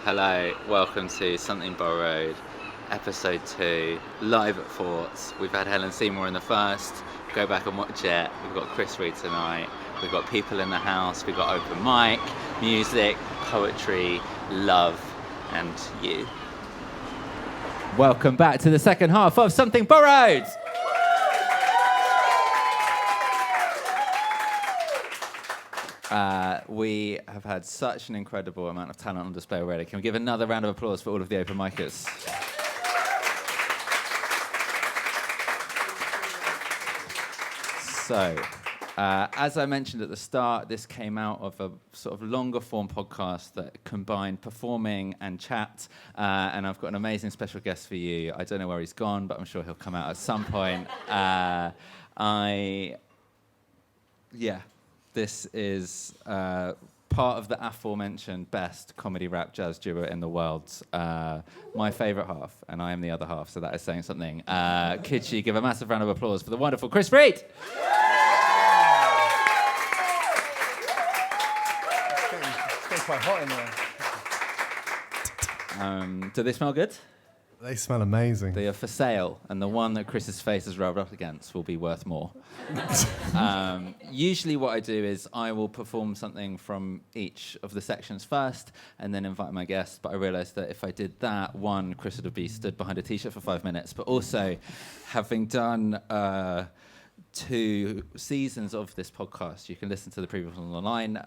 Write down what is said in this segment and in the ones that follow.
Hello, welcome to Something Borrowed, episode 2, live at Forts. We've had Helen Seymour in the first, go back and watch it. We've got Chris Reed tonight, we've got people in the house, we've got open mic, music, poetry, love, and you. Welcome back to the second half of Something Borrowed! We have had such an incredible amount of talent on display already. Can we give another round of applause for all of the open micers? So, as I mentioned at the start, this came out of a sort of longer form podcast that combined performing and chat. And I've got an amazing special guest for you. I don't know where he's gone, but I'm sure he'll come out at some point. This is part of the aforementioned best comedy rap jazz duo in the world. My favourite half, and I am the other half, so that is saying something. Could you give a massive round of applause for the wonderful Chris Reed? It's getting quite hot in there. Do they smell good? They smell amazing. They are for sale, and the one that Chris's face is rubbed up against will be worth more. Usually what I do is I will perform something from each of the sections first and then invite my guests, but I realised that if I did that, one, Chris would be stood behind a T-shirt for 5 minutes, but also, having done 2 seasons of this podcast, you can listen to the previous one online,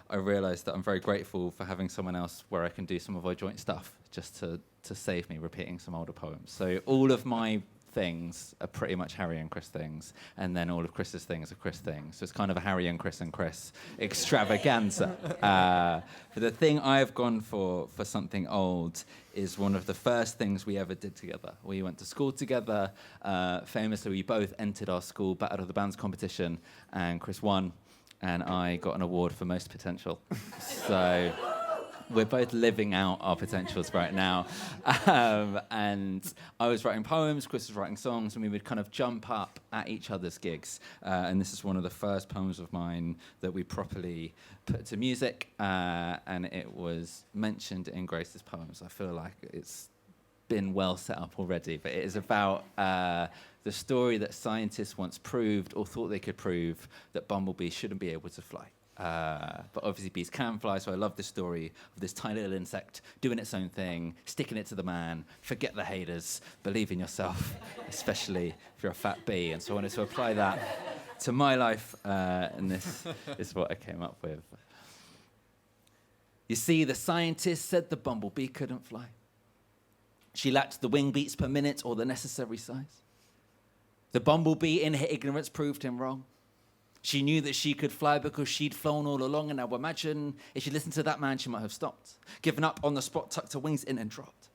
I realised that I'm very grateful for having someone else where I can do some of our joint stuff, just to save me repeating some older poems. So all of my things are pretty much Harry and Chris things, and then all of Chris's things are Chris things. So it's kind of a Harry and Chris extravaganza. But the thing I've gone for something old is one of the first things we ever did together. We went to school together. Famously, we both entered our school Battle of the Bands competition, and Chris won, and I got an award for most potential. So we're both living out our potentials right now. And I was writing poems, Chris was writing songs, and we would kind of jump up at each other's gigs. And this is one of the first poems of mine that we properly put to music, and it was mentioned in Grace's poems. I feel like it's been well set up already, but it is about the story that scientists once proved, or thought they could prove, that bumblebees shouldn't be able to fly. But obviously bees can fly, so I love this story of this tiny little insect doing its own thing, sticking it to the man, forget the haters, believe in yourself, especially if you're a fat bee. And so I wanted to apply that to my life, and this is what I came up with. You see, the scientists said the bumblebee couldn't fly. She lacked the wing beats per minute or the necessary size. The bumblebee, in her ignorance, proved him wrong. She knew that she could fly because she'd flown all along, and now imagine if she listened to that man, she might have stopped, given up on the spot, tucked her wings in and dropped.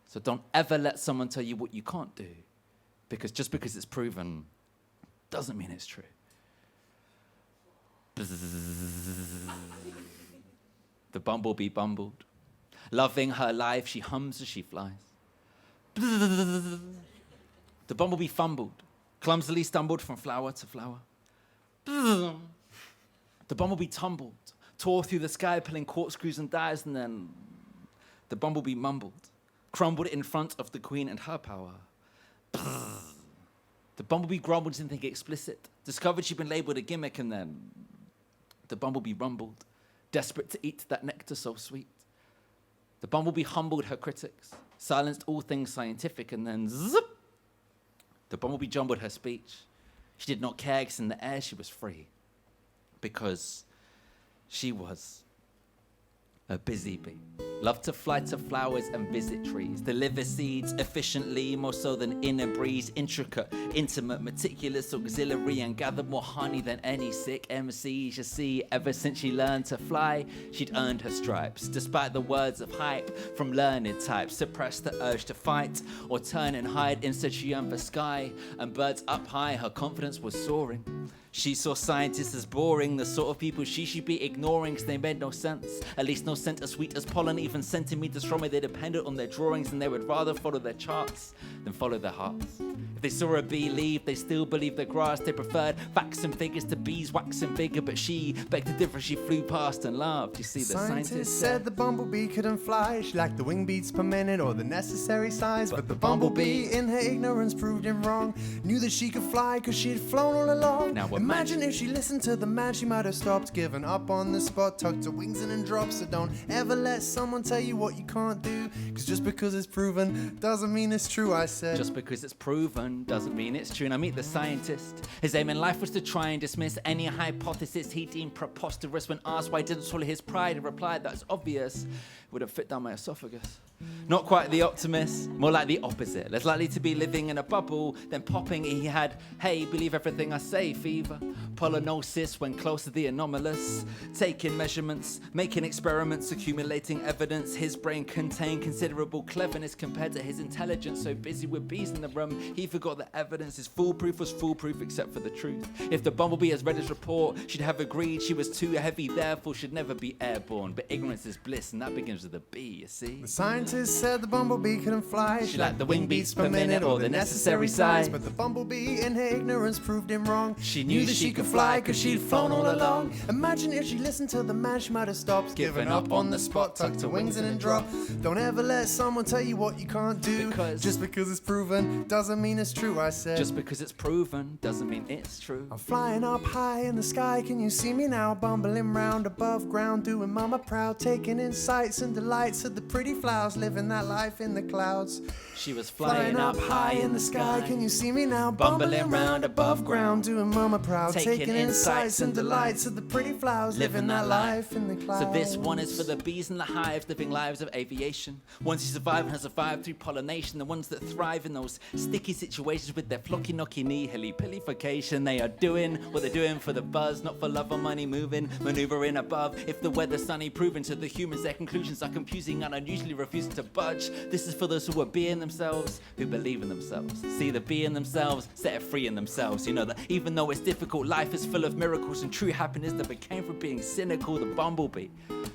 So don't ever let someone tell you what you can't do, because just because it's proven doesn't mean it's true. The bumblebee bumbled. Loving her life, she hums as she flies. The bumblebee fumbled, clumsily stumbled from flower to flower. The bumblebee tumbled, tore through the sky, pulling corkscrews and dies, and then the bumblebee mumbled, crumbled in front of the queen and her power. The bumblebee grumbled, didn't think it explicit, discovered she'd been labeled a gimmick, and then the bumblebee rumbled, desperate to eat that nectar so sweet. The bumblebee humbled her critics, silenced all things scientific, and then zip! The bumblebee jumbled her speech. She did not care, because in the air she was free, because she was a busy bee. Loved to fly to flowers and visit trees, deliver seeds efficiently, more so than in a breeze. Intricate, intimate, meticulous, auxiliary, and gather more honey than any sick MC. You see, ever since she learned to fly, she'd earned her stripes, despite the words of hype from learned types. Suppressed the urge to fight or turn and hide. Instead she yearned for sky and birds up high. Her confidence was soaring. She saw scientists as boring, the sort of people she should be ignoring because they made no sense. At least no scent as sweet as pollen, even centimeters from it. They depended on their drawings and they would rather follow their charts than follow their hearts. If they saw a bee leave, they still believed the grass. They preferred facts and figures to bees waxing bigger, but she begged to differ. She flew past and laughed. You see, the scientists said the bumblebee couldn't fly. She lacked the wing beats per minute or the necessary size. But the bumblebee, in her ignorance, proved him wrong. Knew that she could fly because she had flown all along. Now imagine if she listened to the man, she might have stopped, given up on the spot, tucked her wings in and dropped. So don't ever let someone tell you what you can't do, because just because it's proven doesn't mean it's true, I said. Just because it's proven doesn't mean it's true. And I meet the scientist. His aim in life was to try and dismiss any hypothesis he deemed preposterous. When asked why he didn't swallow his pride, he replied that it's obvious. It wouldn't fit down my esophagus. Not quite the optimist, more like the opposite. Less likely to be living in a bubble than popping. He had, hey, believe everything I say, fever. Polynosis when close to the anomalous. Taking measurements, making experiments, accumulating evidence. His brain contained considerable cleverness compared to his intelligence. So busy with bees in the room, he forgot that evidence is foolproof was foolproof except for the truth. If the bumblebee has read his report, she'd have agreed she was too heavy, therefore should never be airborne. But ignorance is bliss, and that begins with a B, you see. The scientists said the bumblebee couldn't fly. She lacked the wing beats per minute or the necessary size. But the bumblebee, in her ignorance, proved him wrong. She knew that she could fly because she'd flown all along. Imagine if she listened to the man, she might have stopped, given up on the spot, tucked her wings in and dropped. Don't ever let someone tell you what you can't do, because just because it's proven doesn't mean it's true, I said. Just because it's proven doesn't mean it's true. I'm flying up high in the sky, can you see me now? Bumbling round above ground, doing mama proud, taking in sights and delights of the pretty flowers, living that life in the clouds. She was flying up high in the sky, can you see me now? Bumbling round above ground, doing mama proud, taking in sights and delights of the pretty flowers, living that life in the clouds. So this one is for the bees in the hives, living lives of aviation. Ones who survive and have survived through pollination, the ones that thrive in those sticky situations with their flocky knocky knee hilly-pillification. They are doing what they're doing for the buzz, not for love or money, moving, maneuvering above. If the weather's sunny, proven to the humans their conclusions are confusing and unusually refusing to budge. This is for those who are being themselves, who believe in themselves. See the bee in themselves, set it free in themselves. You know that even though it's difficult, life is full of miracles and true happiness that became from being cynical. The bumblebee,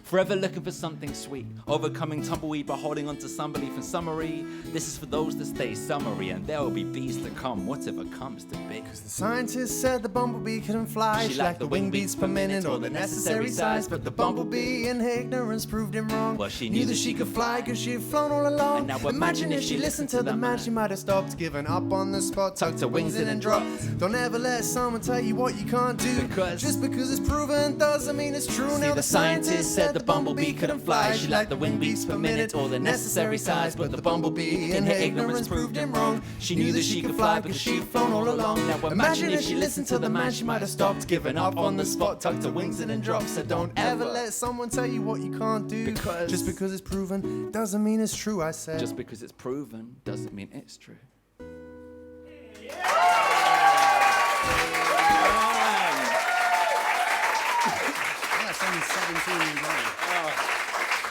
forever looking for something sweet, overcoming tumbleweed by holding on to some belief in summary. This is for those that stay summary, and there will be bees to come, whatever comes to be. Cause the scientists said the bumblebee couldn't fly. She lacked the wing beats per minute or the necessary size, but the bumblebee in her ignorance proved him wrong. Well, she knew that she could fly cause she had flown all along. And now imagine if she listened to the man, she might have stopped, given up on the spot, tucked her wings in and dropped. Don't ever let someone tell you what you can't do, because just because it's proven doesn't mean it's true. See, Now the scientists said the bumblebee couldn't fly. She lacked the wing beats per minute or the necessary size, but the bumblebee in her ignorance proved him wrong. She knew that she could fly because she'd flown all along. Now imagine if she listened to the man, she might have stopped, given up on the spot, tucked her wings in and dropped. So don't ever let someone tell you what you can't do, because just because it's proven doesn't mean it's true, I said. Just because it's proven doesn't mean it's true. That's only 17 years old.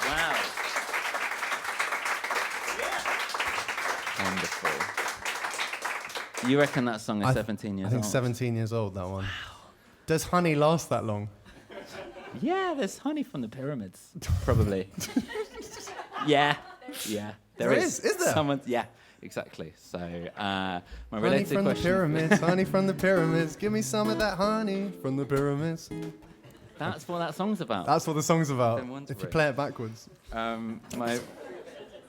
Wow. Wonderful. You reckon that song is 17 years I think old? 17 years old, that one. Wow. Does honey last that long? Yeah, there's honey from the pyramids, probably. Yeah. There is. Is there? Someone, yeah, exactly. So, my Honey related from the question. pyramids, honey from the pyramids. Give me some of that honey from the pyramids. That's what that song's about. That's what the song's about, Been wondering. if you play it backwards. My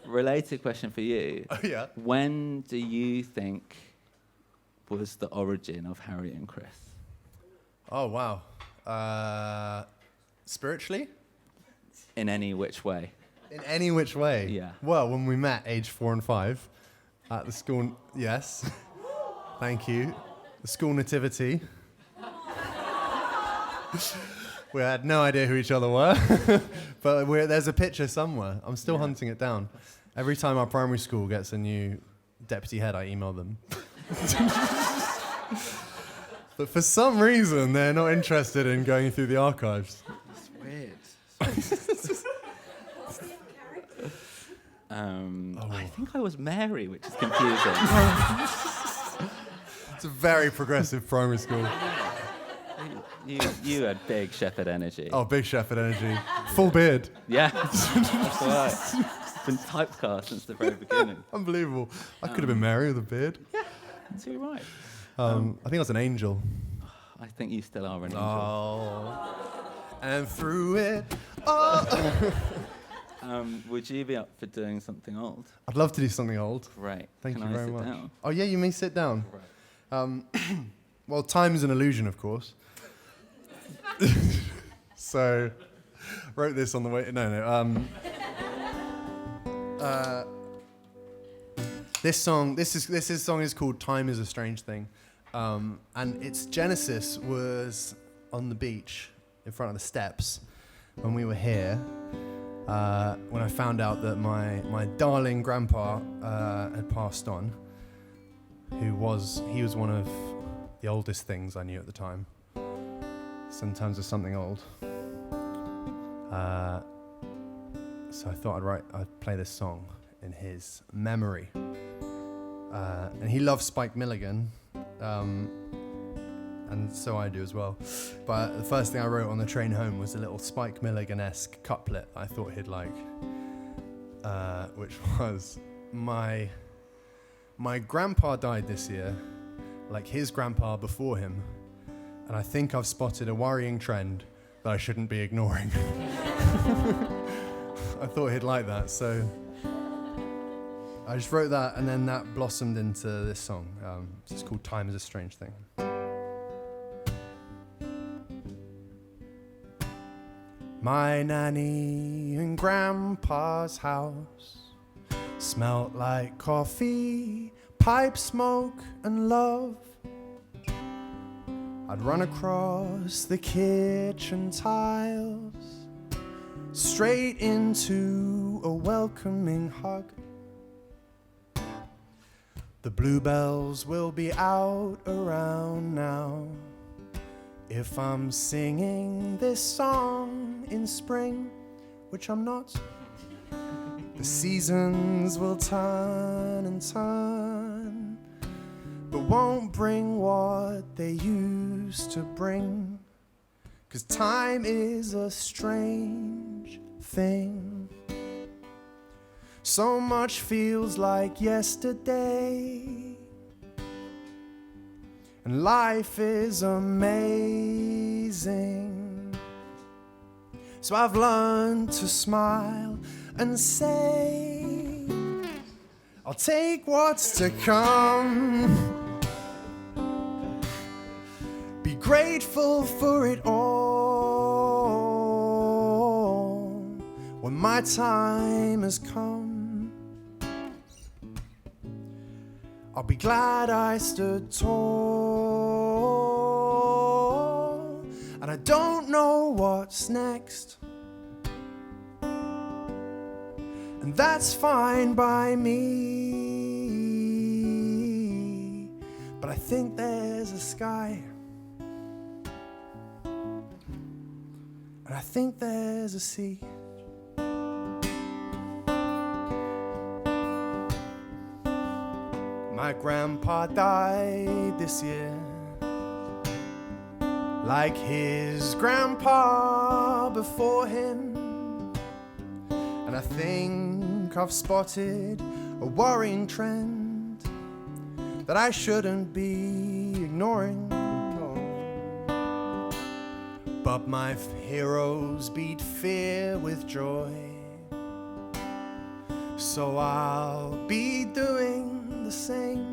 related question for you. Oh, yeah? When do you think was the origin of Harry and Chris? Oh, wow. Spiritually? In any which way? In any which way? Yeah. Well, when we met, age 4 and 5, at the school, yes. Thank you. The school nativity. We had no idea who each other were, but there's a picture somewhere. I'm still hunting it down. Every time our primary school gets a new deputy head, I email them. But for some reason, they're not interested in going through the archives. It's weird. I think I was Mary, which is confusing. It's a very progressive primary school. You had big shepherd energy. Oh, big shepherd energy. Full beard. Yeah, that's right. It's been typecast since the very beginning. Unbelievable. I could have been Mary with a beard. Too right. I think I was an angel. I think you still are an angel. Oh. And through it. Oh. Would you be up for doing something old? I'd love to do something old. Great. Thank Can you I very sit much. down? Oh, yeah, you may sit down. Right. Well, time is an illusion, of course. So, wrote this on the way. No. This song is called "Time Is a Strange Thing," and its genesis was on the beach in front of the steps when we were here. When I found out that my darling grandpa had passed on, he was one of the oldest things I knew at the time. Sometimes it's something old. So I thought I'd play this song in his memory. And he loves Spike Milligan, and so I do as well. But the first thing I wrote on the train home was a little Spike Milligan-esque couplet I thought he'd like, which was, my grandpa died this year, like his grandpa before him, and I think I've spotted a worrying trend that I shouldn't be ignoring. I thought he'd like that, so I just wrote that, and then that blossomed into this song. It's called "Time Is a Strange Thing." My nanny and grandpa's house smelt like coffee, pipe smoke, and love. I'd run across the kitchen tiles, straight into a welcoming hug. The bluebells will be out around now if I'm singing this song in spring, which I'm not. The seasons will turn and turn, but won't bring what they used to bring, 'cause time is a strange thing. So much feels like yesterday, and life is amazing. So I've learned to smile and say, I'll take what's to come. Be grateful for it all when my time has come. I'll be glad I stood tall, and I don't know what's next, and that's fine by me. But I think there's a sky, and I think there's a sea. My grandpa died this year, like his grandpa before him, and I think I've spotted a worrying trend that I shouldn't be ignoring. But my heroes beat fear with joy, so I'll be doing the same.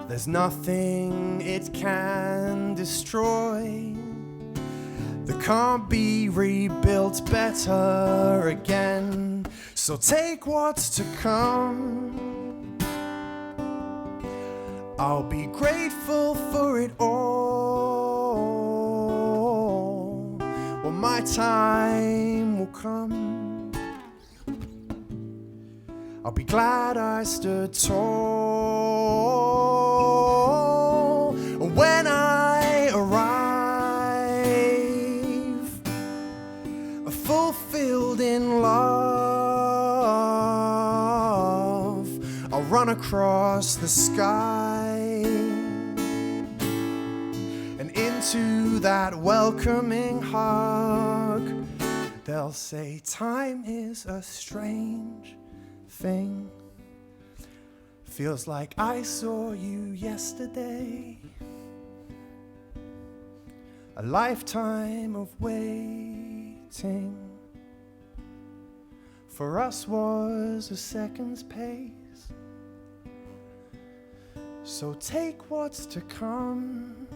There's nothing it can destroy that can't be rebuilt better again. So take what's to come. I'll be grateful for it all when my time will come. I'll be glad I stood tall when I arrive, fulfilled in love. I'll run across the sky, and in into that welcoming hug. They'll say time is a strange thing. Feels like I saw you yesterday. A lifetime of waiting for us was a second's pace. So take what's to come.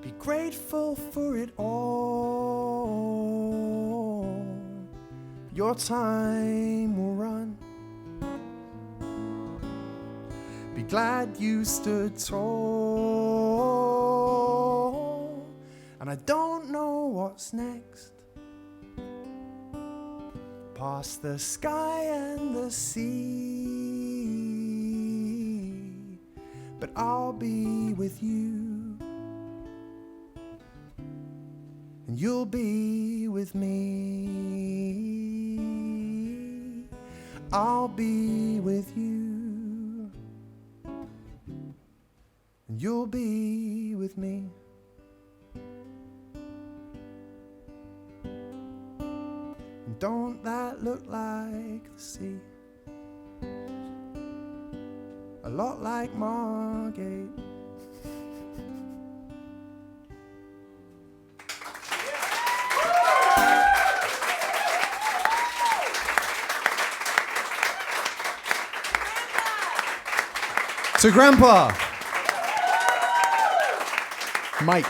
Be grateful for it all. Your time will run. Be glad you stood tall. And I don't know what's next. Past the sky and the sea, but I'll be with you, and you'll be with me. I'll be with you, and you'll be with me. Don't that look like the sea? A lot like Margate. To Grandpa! Mike.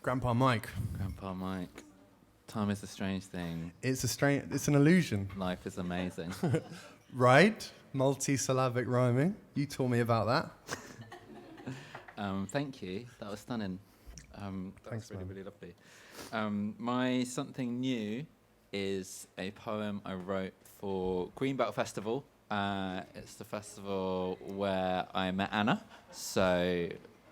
Grandpa Mike. Grandpa Mike. Time is a strange thing. It's an illusion. Life is amazing. Right? Multi-syllabic rhyming. You taught me about that. Thank you. That was stunning. Thanks, That's really, man. really lovely. My something new is a poem I wrote for Greenbelt Festival. It's the festival where I met Anna, so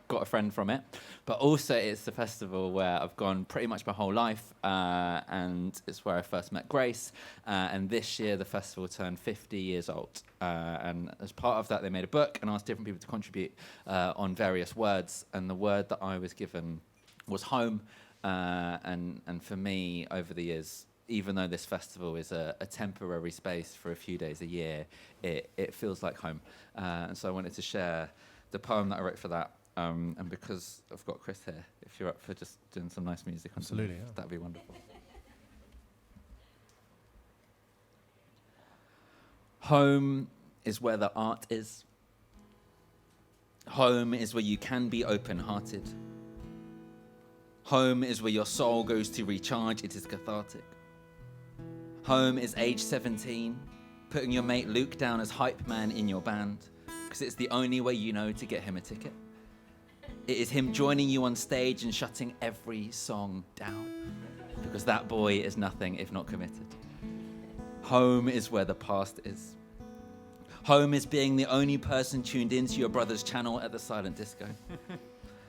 got a friend from it. But also it's the festival where I've gone pretty much my whole life, and it's where I first met Grace. And this year the festival turned 50 years old. And as part of that, they made a book and asked different people to contribute on various words. And the word that I was given was home. And for me, over the years, even though this festival is a temporary space for a few days a year, it feels like home. And so I wanted to share the poem that I wrote for that. And because I've got Chris here, if you're up for just doing some nice music on Absolutely, something, yeah. that'd be wonderful. Home is where the art is. Home is where you can be open-hearted. Home is where your soul goes to recharge. It is cathartic. Home is age 17, putting your mate Luke down as hype man in your band, because it's the only way you know to get him a ticket. It is him joining you on stage and shutting every song down, because that boy is nothing if not committed. Home is where the past is. Home is being the only person tuned into your brother's channel at the silent disco.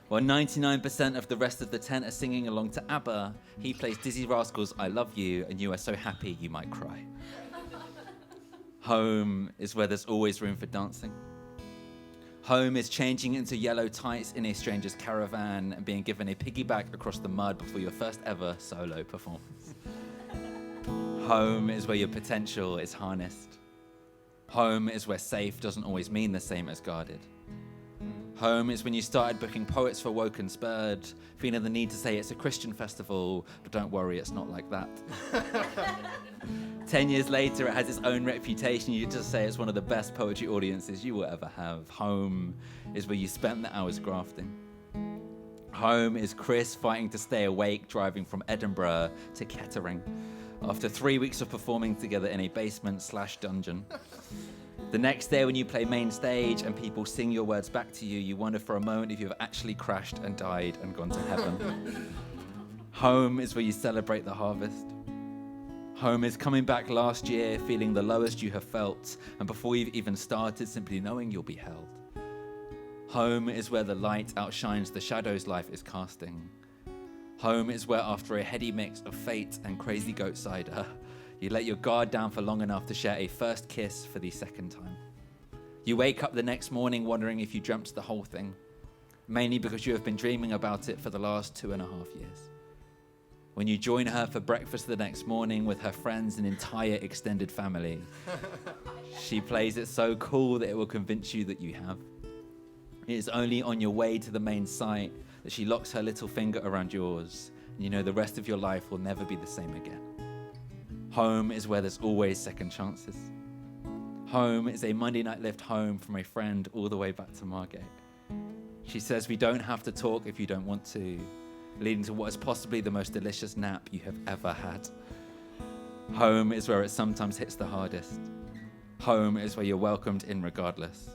While 99% of the rest of the tent are singing along to ABBA, he plays Dizzy Rascal's I Love You, and you are so happy you might cry. Home is where there's always room for dancing. Home is changing into yellow tights in a stranger's caravan and being given a piggyback across the mud before your first ever solo performance. Home is where your potential is harnessed. Home is where safe doesn't always mean the same as guarded. Home is when you started booking poets for Woke and Spurred, feeling the need to say it's a Christian festival, but don't worry, it's not like that. 10 years later, it has its own reputation. You just say it's one of the best poetry audiences you will ever have. Home is where you spent the hours grafting. Home is Chris fighting to stay awake, driving from Edinburgh to Kettering, after 3 weeks of performing together in a basement/dungeon. The next day when you play main stage and people sing your words back to you, you wonder for a moment if you've actually crashed and died and gone to heaven. Home is where you celebrate the harvest. Home is coming back last year, feeling the lowest you have felt, and before you've even started, simply knowing you'll be held. Home is where the light outshines the shadows life is casting. Home is where after a heady mix of fate and crazy goat cider, you let your guard down for long enough to share a first kiss for the second time. You wake up the next morning wondering if you dreamt the whole thing, mainly because you have been dreaming about it for the last 2.5 years. When you join her for breakfast the next morning with her friends and entire extended family, she plays it so cool that it will convince you that you have. It is only on your way to the main site that she locks her little finger around yours, and you know the rest of your life will never be the same again. Home is where there's always second chances. Home is a Monday night lift home from a friend all the way back to Margate. She says we don't have to talk if you don't want to, leading to what is possibly the most delicious nap you have ever had. Home is where it sometimes hits the hardest. Home is where you're welcomed in regardless.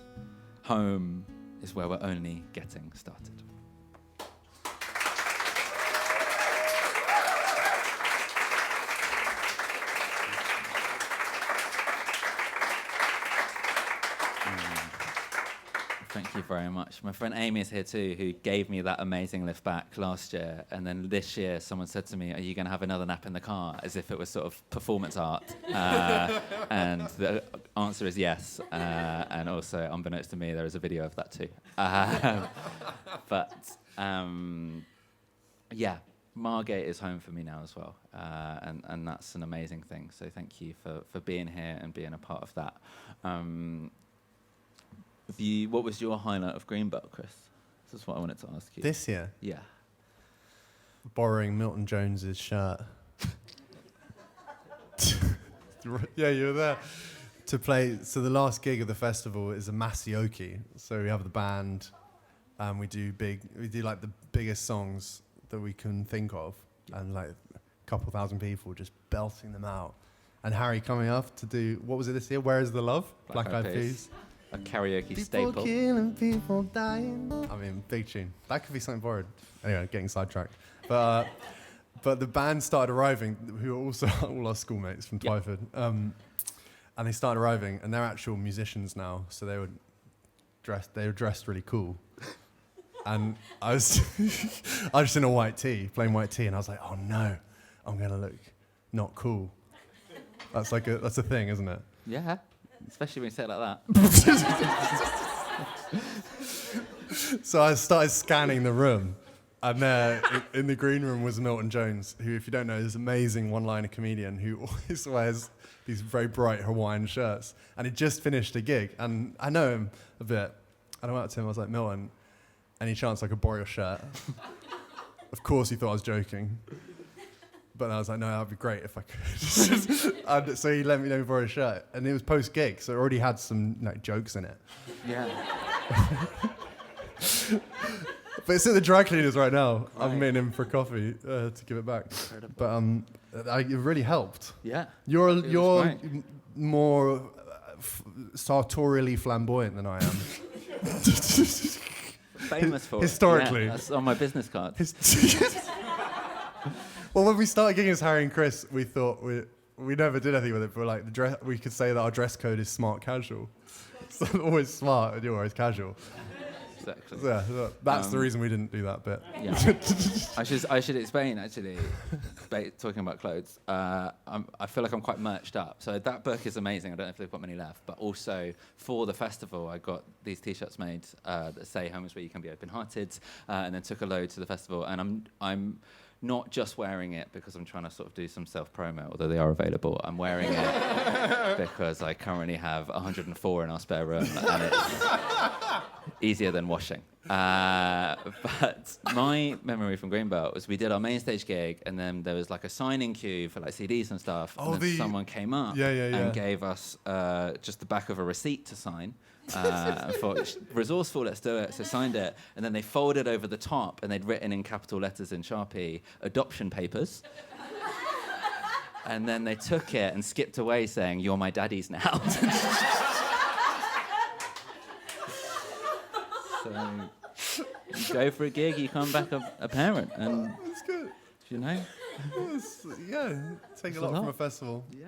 Home is where we're only getting started. Thank you very much. My friend Amy is here too, who gave me that amazing lift back last year. And then this year, someone said to me, are you going to have another nap in the car? As if it was sort of performance art. And the answer is yes. And also, unbeknownst to me, there is a video of that too. Yeah, Margate is home for me now as well. And that's an amazing thing. So thank you for being here and being a part of that. What was your highlight of Greenbelt, Chris? This is what I wanted to ask you. This year? Yeah. Borrowing Milton Jones's shirt. Yeah, you were there. To play, so the last gig of the festival is a Masioki. So we have the band, and we do like the biggest songs that we can think of, and like a couple thousand people just belting them out. And Harry coming up to do, what was it this year? Where is the Love? Black Eyed Peas. A karaoke People staple. killing, people dying. I mean, big tune. That could be something borrowed. Anyway, getting sidetracked. But the band started arriving, who are also all our schoolmates from Twyford. And they started arriving, and they're actual musicians now, so they were dressed really cool. And I was just in a white tee, plain white tee, and I was like, oh no, I'm gonna look not cool. That's a thing, isn't it? Yeah. Especially when you say it like that. So I started scanning the room, and there in the green room was Milton Jones, who, if you don't know, is an amazing one-liner comedian who always wears these very bright Hawaiian shirts. And he just finished a gig, and I know him a bit. And I went up to him, I was like, Milton, any chance I could borrow your shirt? Of course he thought I was joking. But I was like, no, that'd be great if I could. And so he let me borrow a shirt. And it was post-gig, so it already had some jokes in it. Yeah. But it's at the dry cleaners right now. Right. I'm meeting him for coffee to give it back. Incredible. But it really helped. Yeah. You're great. more sartorially flamboyant than I am. Famous for Historically. it. Yeah, that's on my business card. Well, when we started gigging as Harry and Chris, we thought we never did anything with it, but like we could say that our dress code is smart casual. So I'm always smart and you're always casual. Exactly. So yeah, that's the reason we didn't do that bit. Yeah. I should explain, actually, talking about clothes. I feel like I'm quite merched up. So that book is amazing. I don't know if they've got many left. But also, for the festival, I got these T-shirts made that say home is where you can be open-hearted, and then took a load to the festival. And I'm not just wearing it because I'm trying to sort of do some self-promo, although they are available. I'm wearing it because I currently have 104 in our spare room, and it's easier than washing. But my memory from Greenbelt was we did our main stage gig, and then there was like a signing queue for like CDs and stuff. Oh, and then someone came up and gave us just the back of a receipt to sign. And thought, resourceful, let's do it. So signed it, and then they folded over the top, and they'd written in capital letters in Sharpie, adoption papers. And then they took it and skipped away saying, you're my daddy's now. So you go for a gig, you come back a parent, and That's good. you know. Take a lot from a festival. Yeah.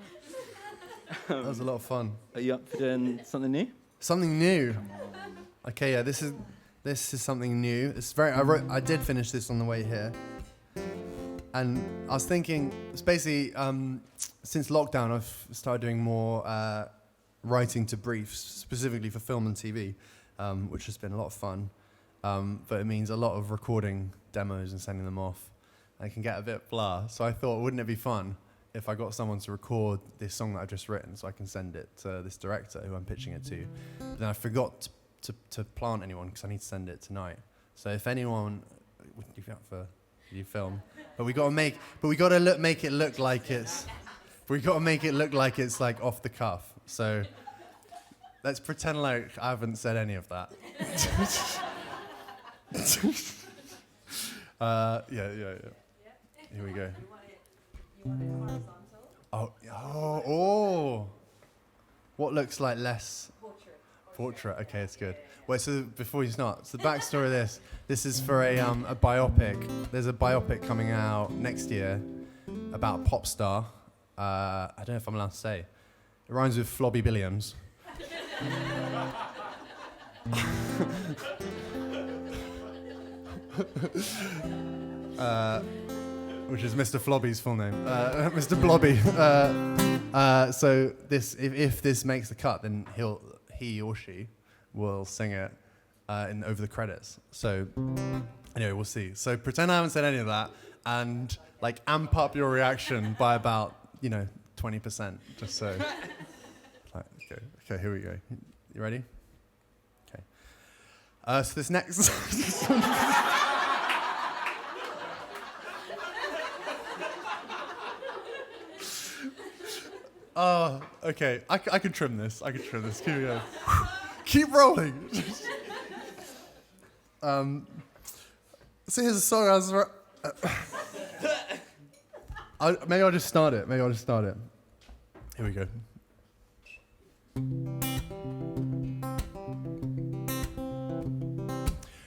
That was a lot of fun. Are you up for doing something new? Something new. Okay, yeah, this is something new. It's I did finish this on the way here. And I was thinking, it's basically, since lockdown, I've started doing more writing to briefs specifically for film and TV, which has been a lot of fun. But it means a lot of recording demos and sending them off. I can get a bit blah. So I thought, wouldn't it be fun if I got someone to record this song that I've just written so I can send it to this director who I'm pitching it to. But then I forgot to plant anyone because I need to send it tonight. So if anyone, would you be up for you film? But we got to make it look like it's like off the cuff. So let's pretend like I haven't said any of that. Yeah. Here we go. You want it horizontal? Oh. What looks like less? Portrait. Okay, it's good. Wait, so before you start, so the backstory of this is for a biopic. There's a biopic coming out next year about a pop star. I don't know if I'm allowed to say. It rhymes with Robbie Williams. Which is Mr. Flobby's full name. Mr. Blobby. So this, if this makes the cut, then he or she will sing it over the credits. So anyway, we'll see. So pretend I haven't said any of that, and like amp up your reaction by about 20%, just so. Okay, here we go. You ready? Okay. So this next. Oh, okay. I can trim this. Keep going. Keep rolling. So here's a song I was. Maybe I'll just start it. Here we go.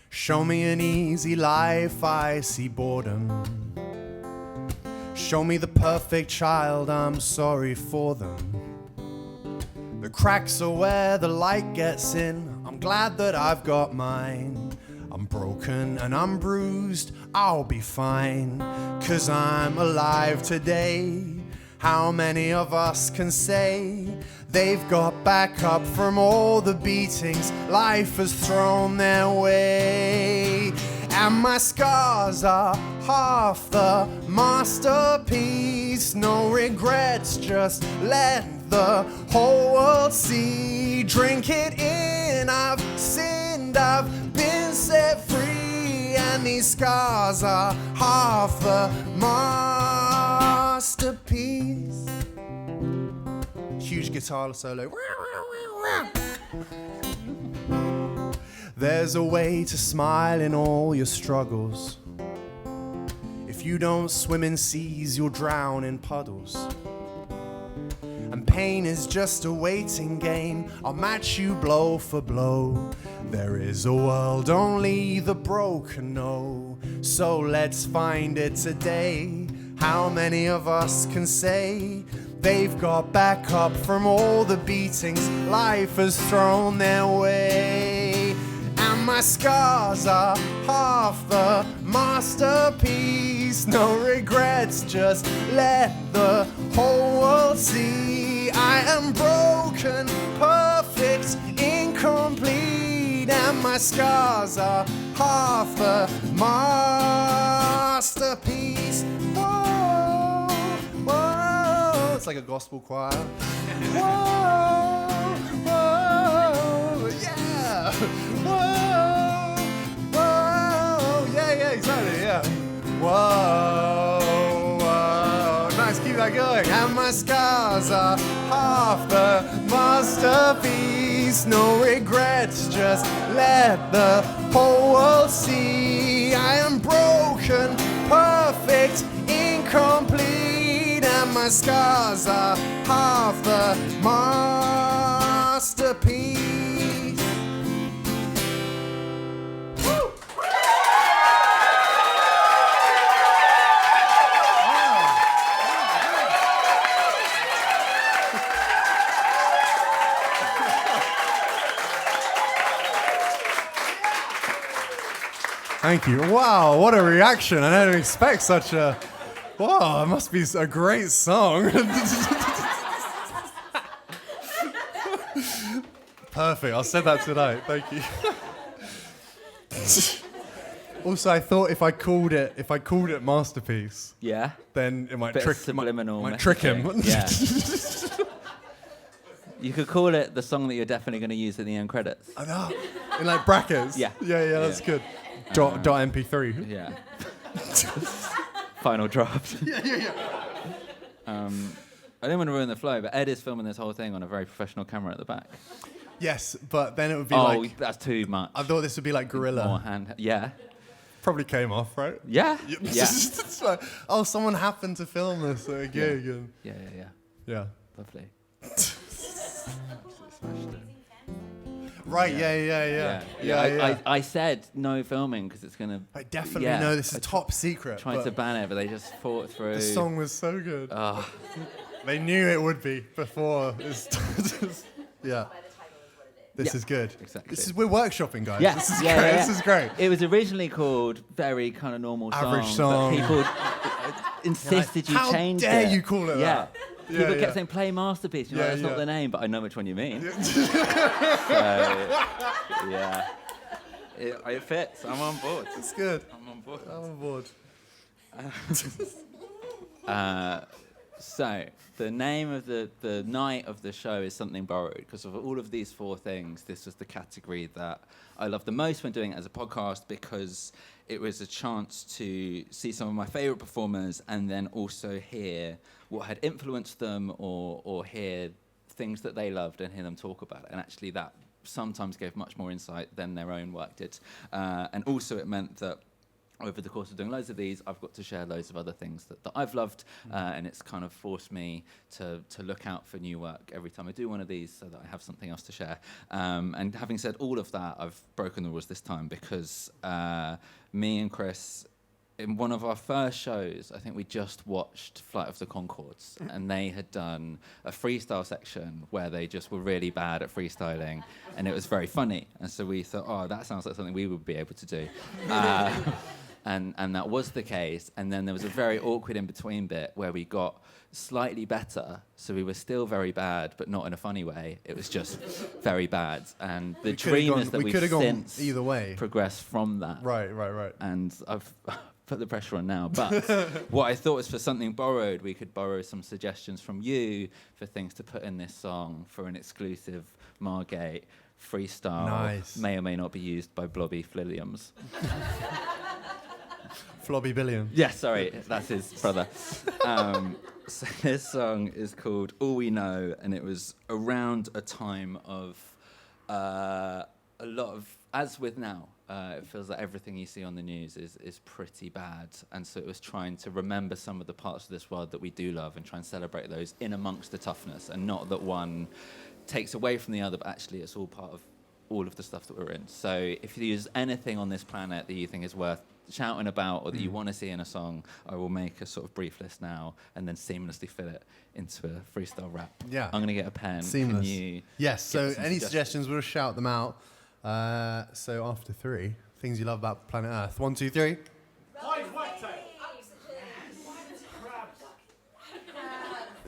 Show me an easy life, I see boredom. Show me the perfect child, I'm sorry for them. The cracks are where the light gets in, I'm glad that I've got mine. I'm broken and I'm bruised, I'll be fine, 'cause I'm alive today. How many of us can say they've got back up from all the beatings life has thrown their way? And my scars are half the masterpiece. No regrets, just let the whole world see. Drink it in, I've sinned, I've been set free. And these scars are half the masterpiece. Huge guitar solo. There's a way to smile in all your struggles. If you don't swim in seas, you'll drown in puddles. And pain is just a waiting game. I'll match you blow for blow. There is a world only the broken know. So let's find it today. How many of us can say they've got back up from all the beatings life has thrown their way? And my scars are half the masterpiece. No regrets, just let the whole world see. I am broken, perfect, incomplete. And my scars are half the masterpiece. Whoa, whoa. It's like a gospel choir. Whoa, whoa, yeah. Whoa, whoa, yeah, exactly, yeah. Whoa, whoa, nice, keep that going. And my scars are half the masterpiece. No regrets, just let the whole world see. I am broken, perfect, incomplete. And my scars are half the masterpiece. Thank you. Wow, what a reaction. I didn't expect such a... Wow, it must be a great song. Perfect. I'll send that tonight. Thank you. Also, I thought if I called it masterpiece, Yeah. then it might Bit of trick subliminal might trick him. messaging. Yeah. You could call it the song that you're definitely going to use in the end credits. I know. In like brackets. Yeah. Yeah. That's good. Dot MP3. Yeah. Final draft. Yeah. I didn't want to ruin the flow, but Ed is filming this whole thing on a very professional camera at the back. Yes, but then it would be Oh, like. that's too much. I thought this would be like More Gorilla. hand. Yeah. Probably came off, right? Yeah. Yeah. It's like, oh, someone happened to film this at a gig, and Yeah. yeah. Lovely. Right. Yeah. I said no filming because it's gonna. I definitely know this is top secret. Trying but to ban it, but they just fought through. the song was so good. Oh, They knew it would be before. Yeah. This is good. Exactly. We're workshopping, guys. Yeah. This is Yeah, great. yeah, yeah. This is great. it was originally called very kind of normal Average song, song. but people insisted you How change dare it. you call it Yeah. that? People Yeah. kept saying play masterpiece. You're like, Yeah, that's not yeah. the name, but I know which one you mean. So, yeah. It fits. I'm on board. It's good. I'm on board. I'm on board. So the name of the night of the show is Something Borrowed, because of all of these four things, this was the category that I loved the most when doing it as a podcast, because it was a chance to see some of my favorite performers and then also hear what had influenced them, or hear things that they loved and hear them talk about it. And actually that sometimes gave much more insight than their own work did. And also it meant that over the course of doing loads of these, I've got to share loads of other things that I've loved, and it's kind of forced me to look out for new work every time I do one of these so that I have something else to share. And having said all of that, I've broken the rules this time because me and Chris, in one of our first shows, I think we just watched Flight of the Conchords, and they had done a freestyle section where they just were really bad at freestyling, and it was very funny. And so we thought, oh, that sounds like something we would be able to do. And that was the case. And then there was a very awkward in-between bit where we got slightly better, so we were still very bad, but not in a funny way. It was just very bad. And the dream is that we've since either way. progressed from that. Right. And I've put the pressure on now. But what I thought was, for Something Borrowed, we could borrow some suggestions from you for things to put in this song for an exclusive Margate freestyle. Nice. May or may not be used by Robbie Williams. Flobby Billion. Yeah, sorry, that's his brother. So this song is called All We Know, and it was around a time of a lot of, as with now, it feels like everything you see on the news is pretty bad. And so it was trying to remember some of the parts of this world that we do love and try and celebrate those in amongst the toughness, and not that one takes away from the other, but actually it's all part of all of the stuff that we're in. So if there's anything on this planet that you think is worth shouting about or that you want to see in a song, I will make a sort of brief list now and then seamlessly fit it into a freestyle rap. Yeah. I'm going to get a pen. Seamless. Can you Yes. So us some any suggestions, we'll shout them out. So after 3, things you love about planet Earth. 1, 2, 3.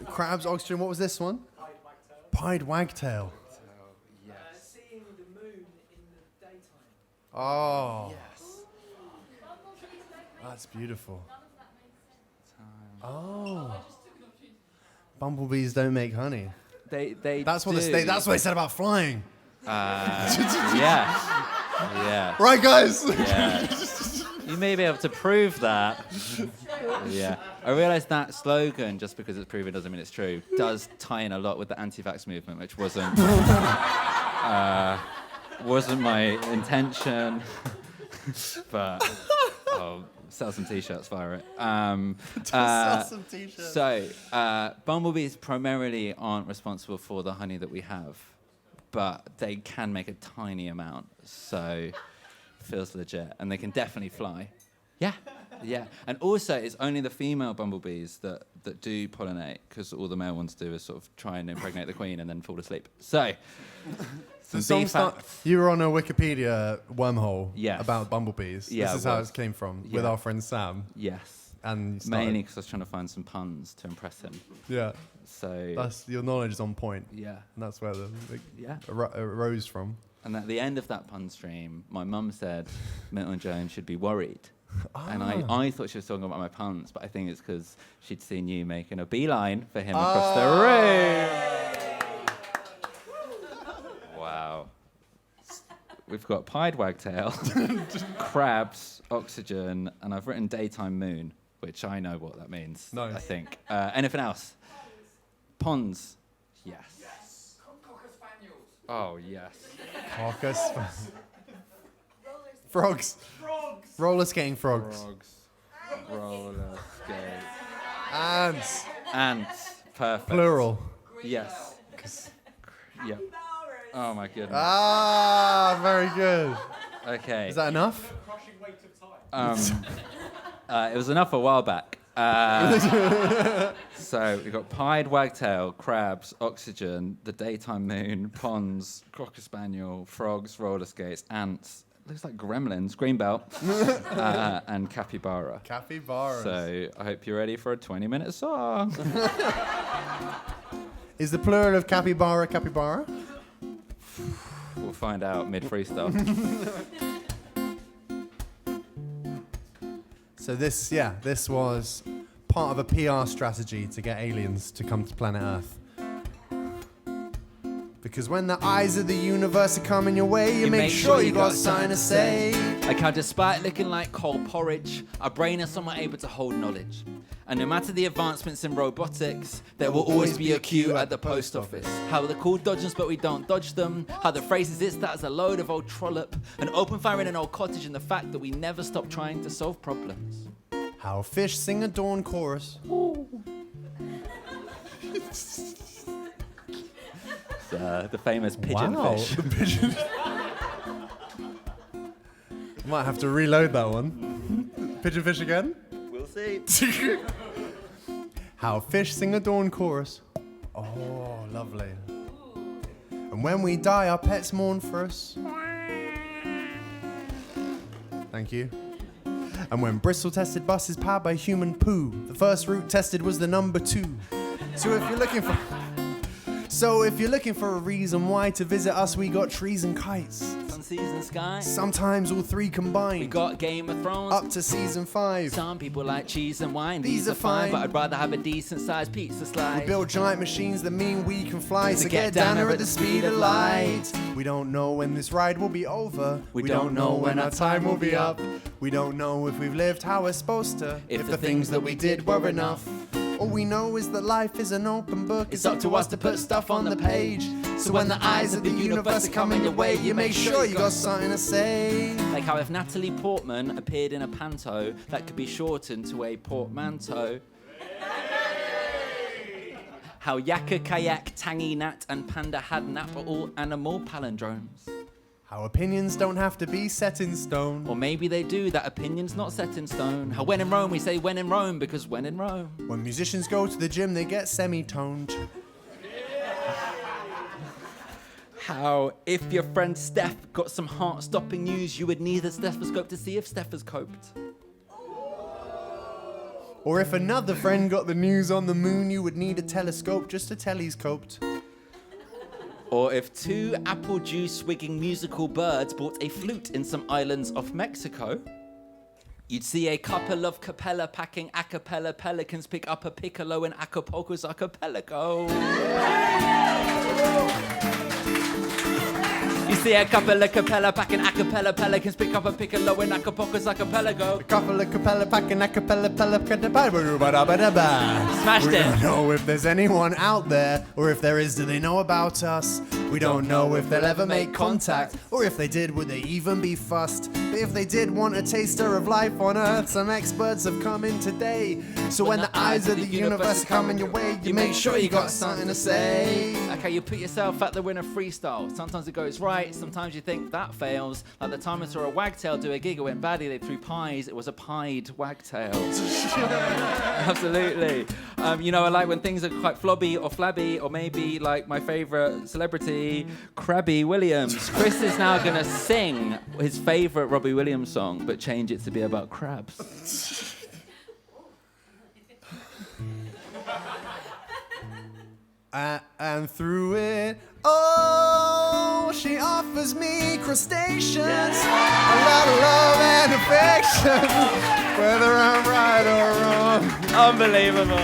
Crabs, oxygen. What was this one? Pied Wagtail. Seeing the moon in the daytime. Oh. Yes. That's beautiful. Oh. Bumblebees don't make honey. They That's what do. that's what they said about flying. Yeah. Yeah. Right, guys. Yeah. You may be able to prove that. Yeah. I realise that slogan, just because it's proven doesn't mean it's true, does tie in a lot with the anti-vax movement, which wasn't my intention. But I'll sell some t-shirts via it. Sell some t-shirts. So, bumblebees primarily aren't responsible for the honey that we have, but they can make a tiny amount, so feels legit, and they can definitely fly. Yeah, yeah. And also, it's only the female bumblebees that do pollinate, because all the male ones do is sort of try and impregnate the queen and then fall asleep. So, some bee facts. You were on a Wikipedia wormhole Yes. about bumblebees. Yeah, This is it how was. it came from, with Yeah. our friend Sam. Yes. And you started- Mainly because I was trying to find some puns to impress him. Yeah. So Your knowledge is on point. yeah, And that's where the yeah. arose from. And at the end of that pun stream, my mum said Milton Jones should be worried. And I thought she was talking about my puns, but I think it's because she'd seen you making a beeline for him across the room. Wow. We've got pied wagtail, crabs, oxygen, and I've written daytime moon, which I know what that means, Nice. I think. Anything else? Ponds. Yes. Cocker spaniels. Oh, yes. Caucus. Frogs. Roller skating frogs. Frogs. Roller skates. Ants. Ants. Perfect. Plural. Yes. Yep. Oh my goodness. Ah, very good. Okay. Is that enough? Crushing weight of time. It was enough a while back. So we've got pied wagtail, crabs, oxygen, the daytime moon, ponds, cocker spaniel, frogs, roller skates, ants. Looks like gremlins, greenbelt, and capybara. Capybaras. So I hope you're ready for a 20-minute song. Is the plural of capybara capybara? We'll find out mid-freestyle. So this was part of a PR strategy to get aliens to come to planet Earth. Because when the eyes of the universe are coming your way, you make sure you got something to say. Like how despite looking like cold porridge, our brain is somewhat able to hold knowledge. And no matter the advancements in robotics, there will always be a queue at the post office. How they're called dodgers but we don't dodge them. How the phrase is it's that as a load of old trollop. An open fire in an old cottage and the fact that we never stop trying to solve problems. How fish sing a dawn chorus. The famous pigeon Wow, fish. the pigeon. Might have to reload that one. Pigeonfish again? We'll see. How fish sing a dawn chorus. Oh, lovely. And when we die, our pets mourn for us. Thank you. And when Bristol tested buses powered by human poo, the first route tested was the number 2. So if you're looking for a reason why to visit us, we got trees and kites. Sun, seas and sky. Sometimes all 3 combined. We got Game of Thrones. Up to season 5. Some people like cheese and wine. These are fine. But I'd rather have a decent sized pizza slice. We build giant machines that mean we can fly. So get get down down here at the speed of light. We don't know when this ride will be over. We don't know when our time will be up. We don't know if we've lived how we're supposed to. If the things that we did were enough. All we know is that life is an open book. It's up to us to put stuff on the page. So when the eyes of the universe are coming your way, you make sure you got something to say. Like how if Natalie Portman appeared in a panto, that could be shortened to a portmanteau. How Yakka, Kayak, Tangy, Nat, and Panda had nap are all animal palindromes. How opinions don't have to be set in stone. Or maybe they do, that opinion's not set in stone. How when in Rome we say when in Rome, because when in Rome. When musicians go to the gym, they get semi-toned. How if your friend Steph got some heart-stopping news, you would need a stethoscope to see if Steph has coped. Or if another friend got the news on the moon, you would need a telescope just to tell he's coped. Or if 2 apple juice-swigging musical birds bought a flute in some islands off Mexico, you'd see a couple of capella packing a cappella pelicans pick up a piccolo in Acapulco's archipelago. You see a couple of capella packing a cappella pelicans pick up a piccolo in Acapulco's archipelago. A couple of capella packing a cappella Smashed We it. don't know if there's anyone out there, or if there is, do they know about us? We don't know if they'll ever make contact, or if they did, would they even be fussed? But if they did want a taster of life on Earth, some experts have come in today. So when the eyes of the universe are coming your way, you make sure you got something to say. Okay, you put yourself out there in a freestyle. Sometimes it goes right, sometimes you think that fails. Like the time I saw a wagtail do a gig, it went badly, they threw pies, it was a pied wagtail. Absolutely. You know, I like when things are quite flobby or flabby, or maybe like my favourite celebrity, Robbie Williams. Chris is now going to sing his favourite Robbie Williams song, but change it to be about crabs. And through it, oh, she offers me crustaceans, a lot of love and affection, whether I'm right or wrong. Unbelievable.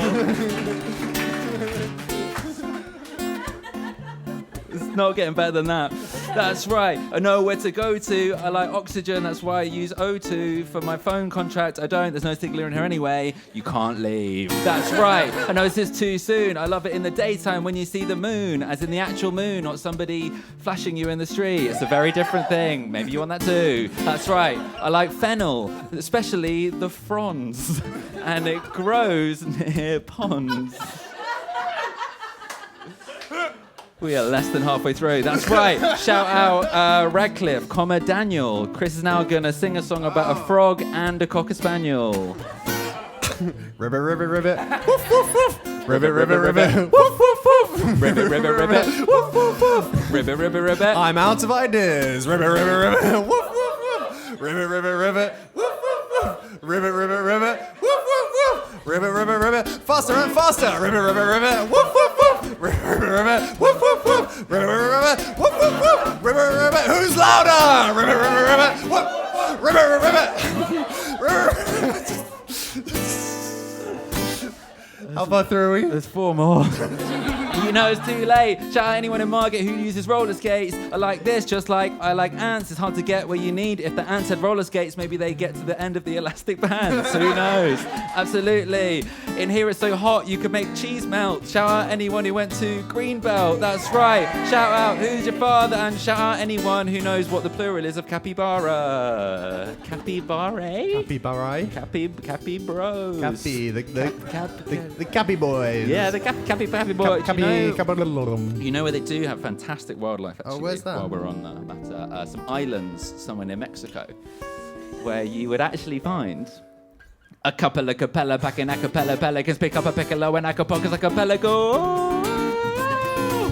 It's not getting better than that. That's right. I know where to go to. I like oxygen. That's why I use O2 for my phone contract. I don't. There's no signal in here anyway. You can't leave. That's right. I know this is too soon. I love it in the daytime when you see the moon, as in the actual moon, not somebody flashing you in the street. It's a very different thing. Maybe you want that too. That's right. I like fennel, especially the fronds, and it grows near ponds. We are less than halfway through. That's right. Shout out Radcliffe, Daniel. Chris is now going to sing a song about a frog and a cocker spaniel. Ribbit, ribbit, ribbit. Woof, woof, woof. Ribbit, ribbit, ribbit. Woof, woof, woof. Ribbit, ribbit, ribbit. Woof, woof, woof. Ribbit, ribbit, ribbit. I'm out of ideas. Ribbit, ribbit, ribbit. Woof, woof, woof. Ribbit, ribbit, ribbit. Woof, woof, woof. Ribbit, ribbit, ribbit. Woof, woof, woof. Ribbit, ribbit, ribbit. Faster and faster. Ribbit, ribbit, ribbit. Woof, woof, woof. Ribbit, ribbit, ribbit. Woof, woof, woof. Ribbit, ribbit, ribbit. Woof, woof, woof. Ribbit, ribbit, ribbit. Who's louder? Ribbit, ribbit, ribbit. Woof. Ribbit, ribbit, ribbit. How far through are we? There's 4 more. You know it's too late. Shout out anyone in Margate who uses roller skates. I like this, just like I like ants. It's hard to get where you need. If the ants had roller skates, maybe they get to the end of the elastic band. So who knows? Absolutely. In here it's so hot you could make cheese melt. Shout out anyone who went to Greenbelt. That's right. Shout out who's your father, and shout out anyone who knows what the plural is of capybara. Capybara? Capybara. Cappy bros. Cappy, the Cappy boys. Yeah, the Cappy boys. You know where they do have fantastic wildlife, actually. Oh, where's that? While we're on that, some islands somewhere near Mexico, where you would actually find a couple of capella packing a cappella pelicans pick up a piccolo and acapulco's a cappella go.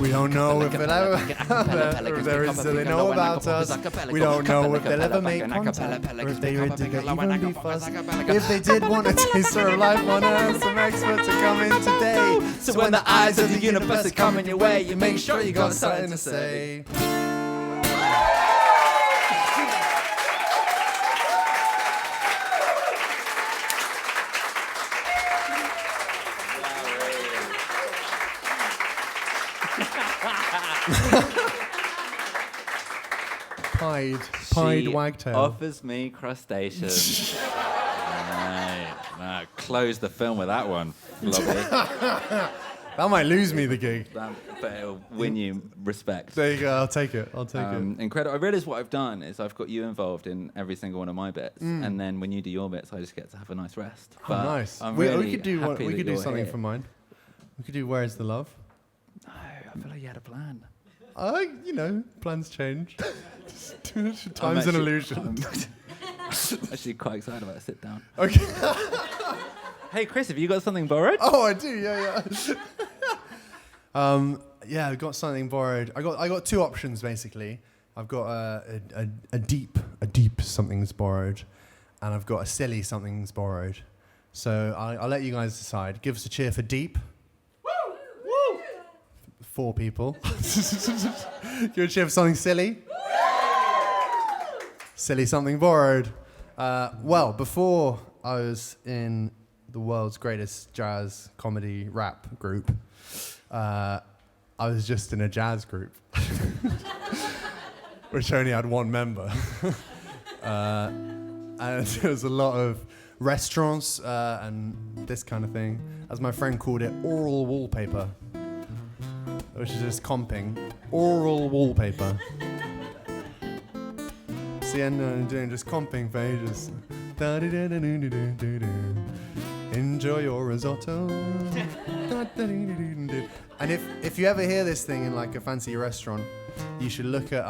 We don't know if they'll ever there is they know about us. We don't know if they'll ever make contact, or if they would even be fussed. If they did want a taster of life on Earth, some experts are coming today. So when the eyes of the universe are coming your way, you make sure you got something to say. Pied wagtail. Offers me crustaceans. Right. Close the film with that one. Lovely. That might lose me the gig. But it'll win you respect. There you go. I'll take it. Incredible. I realised what I've done is I've got you involved in every single one of my bits, and then when you do your bits, I just get to have a nice rest. Oh, nice. We could do something for mine. We could do Where's the Love? No, I feel like you had a plan. Plans change. Time's an illusion. I'm actually quite excited about it. Sit down. Okay. Hey, Chris, have you got something borrowed? Oh, I do. Yeah. Yeah, I got something borrowed. I got 2 options basically. I've got a deep something's borrowed, and I've got a silly something's borrowed. So I'll let you guys decide. Give us a cheer for deep. Woo! 4 people. Give a cheer for something silly. Silly something borrowed. Well, before I was in the world's greatest jazz comedy rap group, I was just in a jazz group, which only had 1 member. And there was a lot of restaurants and this kind of thing. As my friend called it, oral wallpaper, which is just comping. Oral wallpaper. See, and doing just comping for ages. Enjoy your risotto. And if you ever hear this thing in like a fancy restaurant, you should look at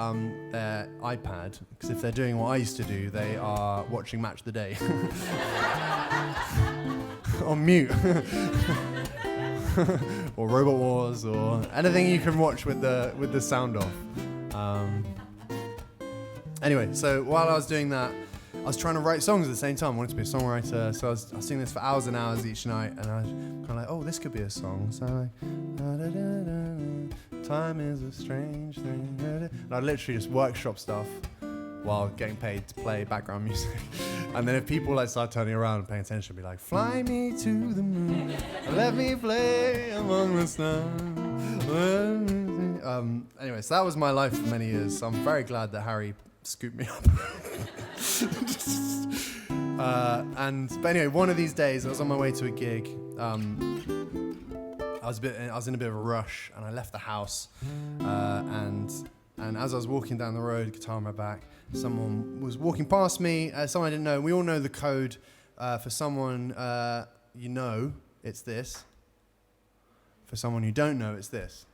their iPad, because if they're doing what I used to do, they are watching Match of the Day on mute. Or Robot Wars, or anything you can watch with the sound off. Anyway, so while I was doing that, was trying to write songs at the same time. I wanted to be a songwriter, so I was singing this for hours and hours each night, and I was kind of like, oh, this could be a song. So like, time is a strange thing. And I'd literally just workshop stuff while getting paid to play background music. And then if people like start turning around and paying attention, I'd be like, fly me to the moon, let me play among the stars. Anyway, so that was my life for many years. So I'm very glad that Harry scooped me up. But anyway, one of these days I was on my way to a gig. I was in a bit of a rush, and I left the house. And as I was walking down the road, guitar on my back, someone was walking past me. Someone I didn't know. We all know the code for someone you know. It's this. For someone you don't know, it's this.